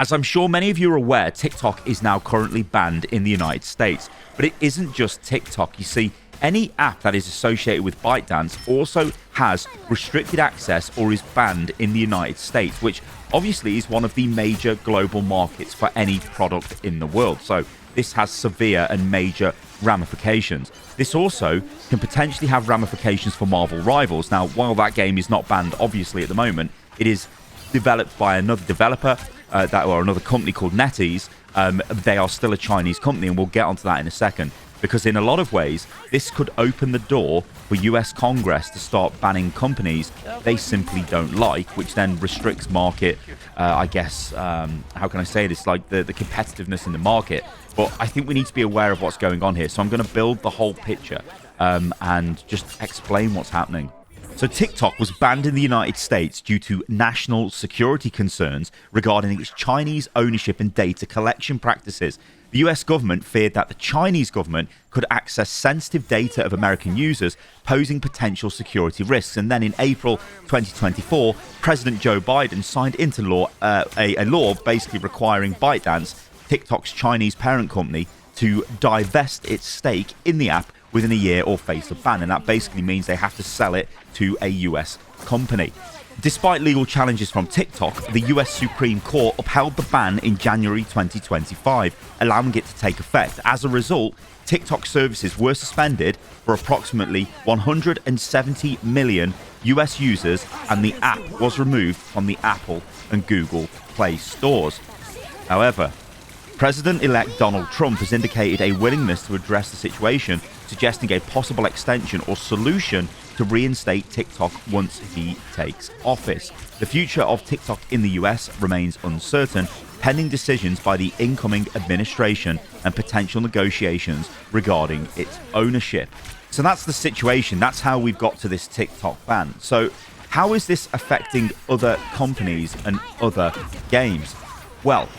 As I'm sure many of you are aware, TikTok is now currently banned in the United States. But it isn't just TikTok. You see, any app that is associated with ByteDance also has restricted access or is banned in the United States, which obviously is one of the major global markets for any product in the world. So this has severe and major ramifications. This also can potentially have ramifications for Marvel Rivals. Now, while that game is not banned, obviously, at the moment, it is developed by another developer or another company called Netease. They are still a Chinese company, and we'll get onto that in a second. Because in a lot of ways, this could open the door for US Congress to start banning companies they simply don't like, which then restricts market, I guess, how can I say this, like the competitiveness in the market. But I think we need to be aware of what's going on here. So I'm going to build the whole picture and just explain what's happening. So TikTok was banned in the United States due to national security concerns regarding its Chinese ownership and data collection practices. The US government feared that the Chinese government could access sensitive data of American users, posing potential security risks. And then in April 2024, President Joe Biden signed into law a law basically requiring ByteDance, TikTok's Chinese parent company, to divest its stake in the app within a year or face a ban. And that basically means they have to sell it to a US company. Despite legal challenges from TikTok, the US Supreme Court upheld the ban in January 2025, allowing it to take effect. As a result, TikTok services were suspended for approximately 170 million US users, and the app was removed from the Apple and Google Play stores. However, President-elect Donald Trump has indicated a willingness to address the situation, suggesting a possible extension or solution to reinstate TikTok once he takes office. The future of TikTok in the US remains uncertain, pending decisions by the incoming administration and potential negotiations regarding its ownership. So that's the situation. That's how we've got to this TikTok ban. So how is this affecting other companies and other games? Well,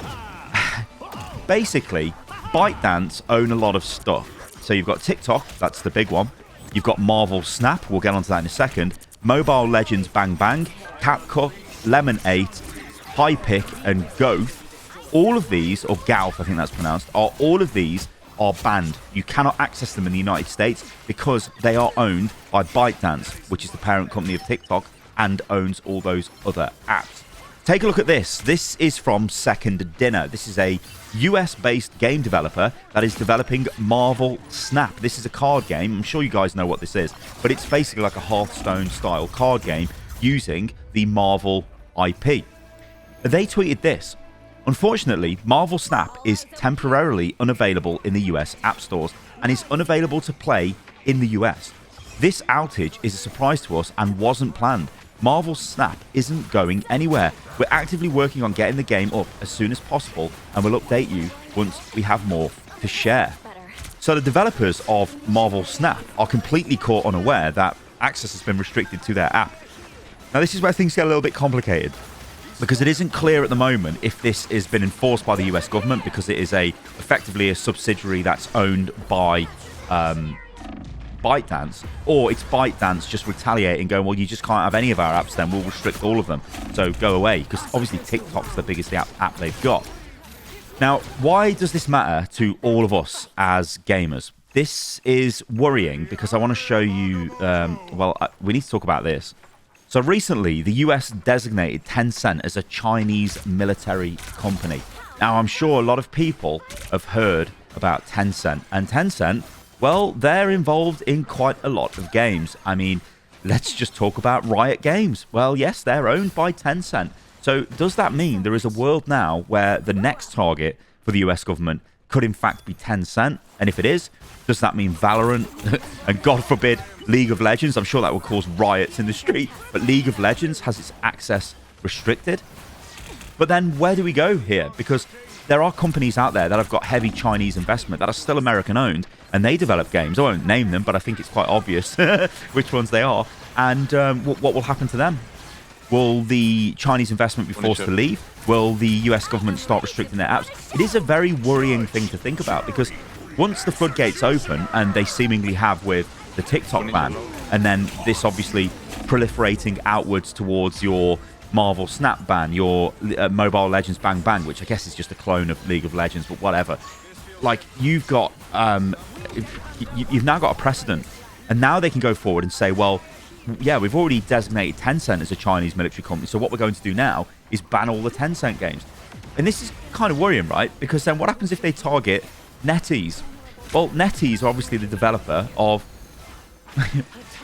basically, ByteDance own a lot of stuff. So you've got TikTok, that's the big one. You've got Marvel Snap, we'll get onto that in a second. Mobile Legends Bang Bang, CapCut, Lemon8, Hypic, and Goth. All of these, or Galf, I think that's pronounced, all of these are banned. You cannot access them in the United States because they are owned by ByteDance, which is the parent company of TikTok and owns all those other apps. Take a look at this. This is from Second Dinner. This is a US-based game developer that is developing Marvel Snap. This is a card game. I'm sure you guys know what this is, but it's basically like a Hearthstone-style card game using the Marvel IP. They tweeted this. Unfortunately, Marvel Snap is temporarily unavailable in the US app stores and is unavailable to play in the US. This outage is a surprise to us and wasn't planned. Marvel Snap isn't going anywhere. We're actively working on getting the game up as soon as possible, and we'll update you once we have more to share. So the developers of Marvel Snap are completely caught unaware that access has been restricted to their app. Now this is where things get a little bit complicated, because it isn't clear at the moment if this has been enforced by the US government, because it is effectively a subsidiary that's owned by ByteDance, or it's ByteDance just retaliating, going, well, you just can't have any of our apps, then we'll restrict all of them, so go away, because obviously TikTok's the biggest app they've got. Now, why does this matter to all of us as gamers? This is worrying because I want to show you, we need to talk about this. So recently, the US designated Tencent as a Chinese military company. Now, I'm sure a lot of people have heard about Tencent, and Tencent, well, they're involved in quite a lot of games. I mean, let's just talk about RIOT Games. Well, yes, they're owned by Tencent. So does that mean there is a world now where the next target for the US government could in fact be Tencent? And if it is, does that mean Valorant and God forbid League of Legends? I'm sure that will cause riots in the street, but League of Legends has its access restricted. But then where do we go here? Because there are companies out there that have got heavy Chinese investment that are still American owned, and they develop games. I won't name them, but I think it's quite obvious which ones they are. And what will happen to them? Will the Chinese investment be forced to leave? Will the US government start restricting their apps? It is a very worrying thing to think about, because once the floodgates open, and they seemingly have with the TikTok ban, and then this obviously proliferating outwards towards your Marvel Snap ban, your Mobile Legends Bang Bang, which I guess is just a clone of League of Legends, but whatever. Like, you've got, you've now got a precedent. And now they can go forward and say, well, yeah, we've already designated Tencent as a Chinese military company, so what we're going to do now is ban all the Tencent games. And this is kind of worrying, right? Because then what happens if they target Netease? Well, Netease are obviously the developer of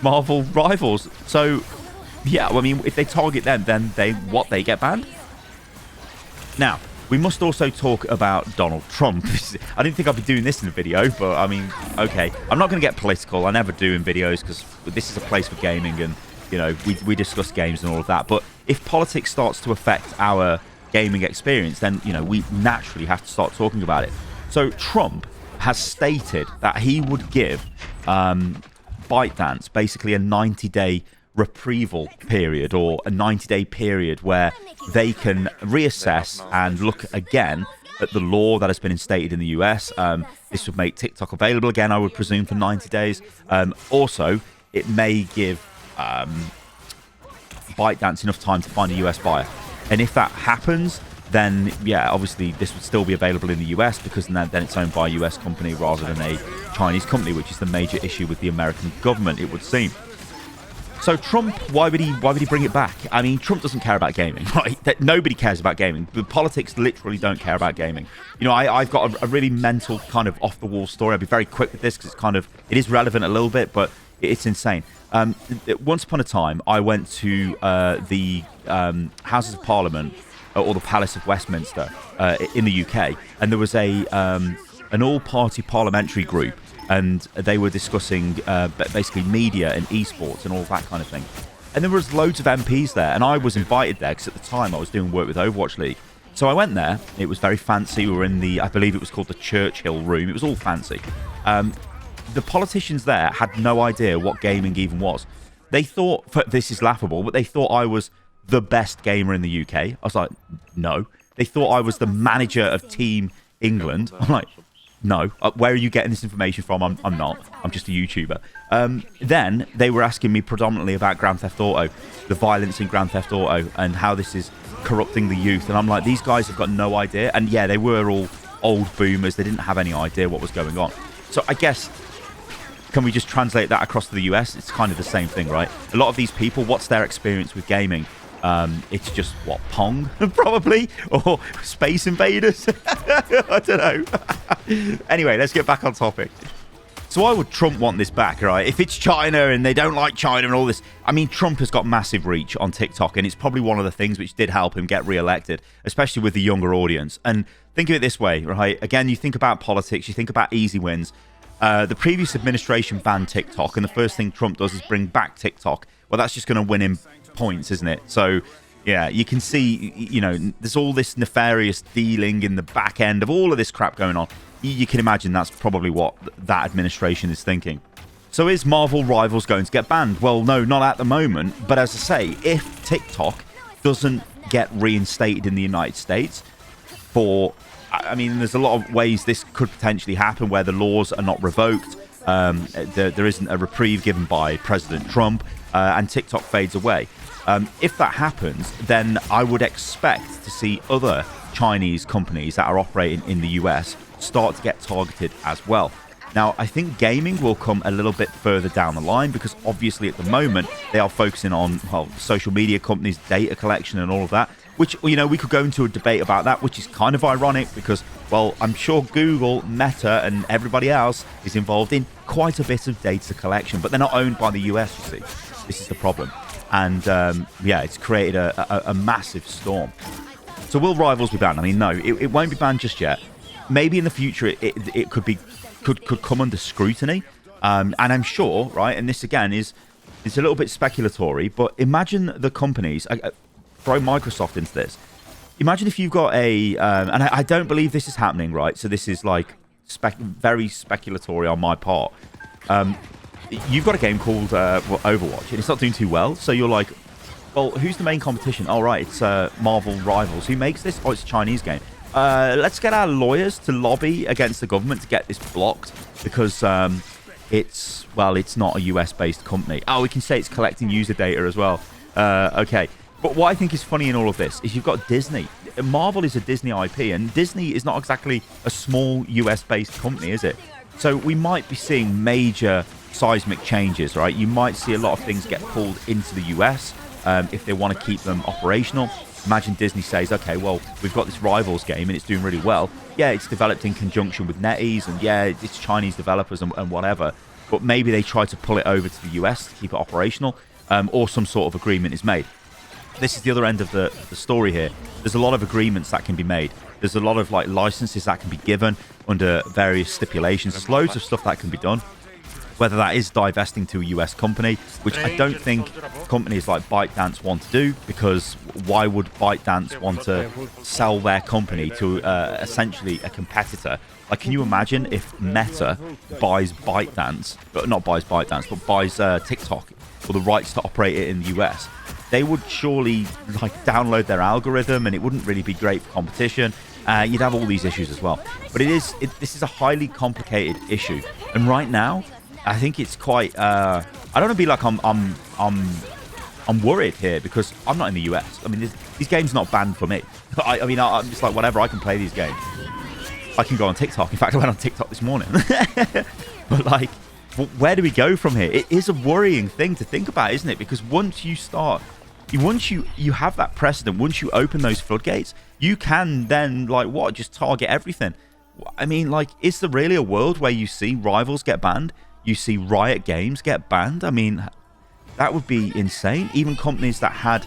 Marvel Rivals. So, yeah, I mean, if they target them, then they get banned? Now, we must also talk about Donald Trump. I didn't think I'd be doing this in a video, but I mean, okay. I'm not going to get political. I never do in videos because this is a place for gaming and, you know, we discuss games and all of that. But if politics starts to affect our gaming experience, then, you know, we naturally have to start talking about it. So Trump has stated that he would give ByteDance basically a 90-day reprieval period, or a 90-day period where they can reassess and look again at the law that has been instated in the US. This would make TikTok available again, I would presume, for 90 days. Also, it may give ByteDance enough time to find a US buyer. And if that happens, then, yeah, obviously this would still be available in the US, because then it's owned by a US company rather than a Chinese company, which is the major issue with the American government, it would seem. So Trump, why would he bring it back? I mean, Trump doesn't care about gaming, right? That nobody cares about gaming. The politics literally don't care about gaming. You know, I've got a really mental kind of off-the-wall story. I'll be very quick with this because it is relevant a little bit, but it's insane. Once upon a time, I went to the Houses of Parliament, or the Palace of Westminster in the UK, and there was an all-party parliamentary group, and they were discussing basically media and esports and all that kind of thing. And there was loads of MPs there, and I was invited there because at the time I was doing work with Overwatch League. So I went there. It was very fancy. We were in I believe it was called the Churchill Room. It was all fancy. The politicians there had no idea what gaming even was. They thought, this is laughable, but they thought I was the best gamer in the UK. I was like, no. They thought I was the manager of Team England. I'm like, no. Where are you getting this information from? I'm not. I'm just a YouTuber. Then they were asking me predominantly about Grand Theft Auto, the violence in Grand Theft Auto, and how this is corrupting the youth. And I'm like, these guys have got no idea. And yeah, they were all old boomers. They didn't have any idea what was going on. So I guess, can we just translate that across to the US? It's kind of the same thing, right? A lot of these people, what's their experience with gaming? It's just, what, Pong, probably? Or Space Invaders? I don't know. Anyway, let's get back on topic. So why would Trump want this back, right? If it's China and they don't like China and all this... I mean, Trump has got massive reach on TikTok, and it's probably one of the things which did help him get re-elected, especially with the younger audience. And think of it this way, right? Again, you think about politics, you think about easy wins. The previous administration banned TikTok, and the first thing Trump does is bring back TikTok. Well, that's just going to win him points, isn't it? So, yeah, you can see, you know, there's all this nefarious dealing in the back end of all of this crap going on. You can imagine that's probably what that administration is thinking. So is Marvel Rivals going to get banned? Well, no, not at the moment. But as I say, if TikTok doesn't get reinstated in the United States for... I mean, there's a lot of ways this could potentially happen where the laws are not revoked. There isn't a reprieve given by President Trump, and TikTok fades away. If that happens, then I would expect to see other Chinese companies that are operating in the US start to get targeted as well. Now, I think gaming will come a little bit further down the line, because obviously at the moment they are focusing on, well, social media companies, data collection and all of that, which, you know, we could go into a debate about that, which is kind of ironic because, well, I'm sure Google, Meta and everybody else is involved in quite a bit of data collection, but they're not owned by the US, you see. This is the problem. And, yeah, it's created a massive storm. So will Rivals be banned? I mean, no, it won't be banned just yet. Maybe in the future it could come under scrutiny. And I'm sure, right, and this again is a little bit speculatory, but imagine the companies, throw Microsoft into this. Imagine if you've got and I don't believe this is happening, right? So this is like very speculatory on my part. You've got a game called Overwatch, and it's not doing too well. So you're like, well, who's the main competition? Oh, right, it's Marvel Rivals. Who makes this? Oh, it's a Chinese game. Let's get our lawyers to lobby against the government to get this blocked, because it's not a US-based company. Oh, we can say it's collecting user data as well. Okay. But what I think is funny in all of this is you've got Disney. Marvel is a Disney IP, and Disney is not exactly a small US-based company, is it? So we might be seeing major seismic changes, right? You might see a lot of things get pulled into the US if they want to keep them operational. Imagine Disney says, okay, well, we've got this Rivals game and it's doing really well. Yeah, it's developed in conjunction with Netease, and yeah, it's Chinese developers and whatever. But maybe they try to pull it over to the US to keep it operational, or some sort of agreement is made. This is the other end of the story here. There's a lot of agreements that can be made. There's a lot of like licenses that can be given under various stipulations. There's loads of stuff that can be done. Whether that is divesting to a US company, which I don't think companies like ByteDance want to do, because why would ByteDance want to sell their company to essentially a competitor? Like, can you imagine if Meta buys ByteDance, not buys ByteDance, but buys TikTok for the rights to operate it in the US? They would surely like download their algorithm, and it wouldn't really be great for competition. You'd have all these issues as well. But this is a highly complicated issue, and right now, I think it's quite. I don't want to be like I'm worried here, because I'm not in the US. I mean, these games are not banned for me. I mean, I'm just like, whatever. I can play these games. I can go on TikTok. In fact, I went on TikTok this morning. But like, where do we go from here? It is a worrying thing to think about, isn't it? Because once you start, once you have that precedent, once you open those floodgates, you can then like what? Just target everything. I mean, like, is there really a world where you see Rivals get banned? You see Riot games get banned? I mean, that would be insane. Even companies that had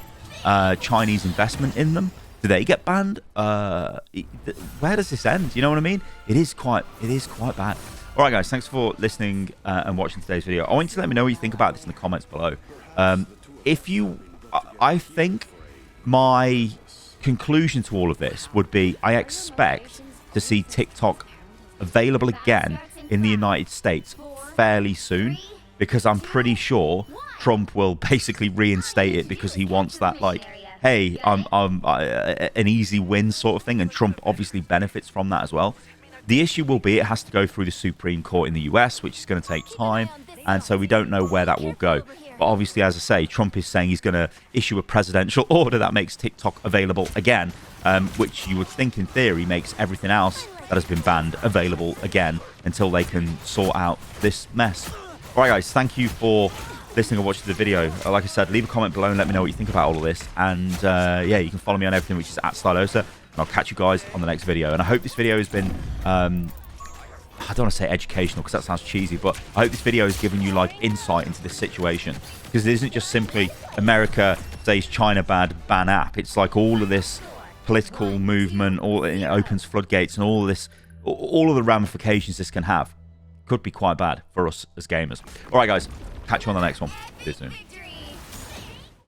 Chinese investment in them, do they get banned? Where does this end? You know what I mean? It is quite bad. All right, guys, thanks for listening and watching today's video. I want you to let me know what you think about this in the comments below. I think my conclusion to all of this would be, I expect to see TikTok available again in the United States fairly soon, because I'm pretty sure Trump will basically reinstate it, because he wants that, like, hey, an easy win sort of thing, and Trump obviously benefits from that as well. The issue will be it has to go through the Supreme Court in the US, which is going to take time, and so we don't know where that will go. But obviously, as I say, Trump is saying he's going to issue a presidential order that makes TikTok available again, which you would think in theory makes everything else that has been banned available again until they can sort out this mess. All right, guys, thank you for listening and watching the video. Like I said, leave a comment below and let me know what you think about all of this. And yeah, you can follow me on everything, which is at Stylosa. And I'll catch you guys on the next video. And I hope this video has been, I don't want to say educational because that sounds cheesy, but I hope this video has given you like insight into this situation. Because it isn't just simply America says China bad, ban app. It's like all of this political movement, it opens floodgates, and all of the ramifications this can have could be quite bad for us as gamers. All right, guys, catch you on the next one. See you soon.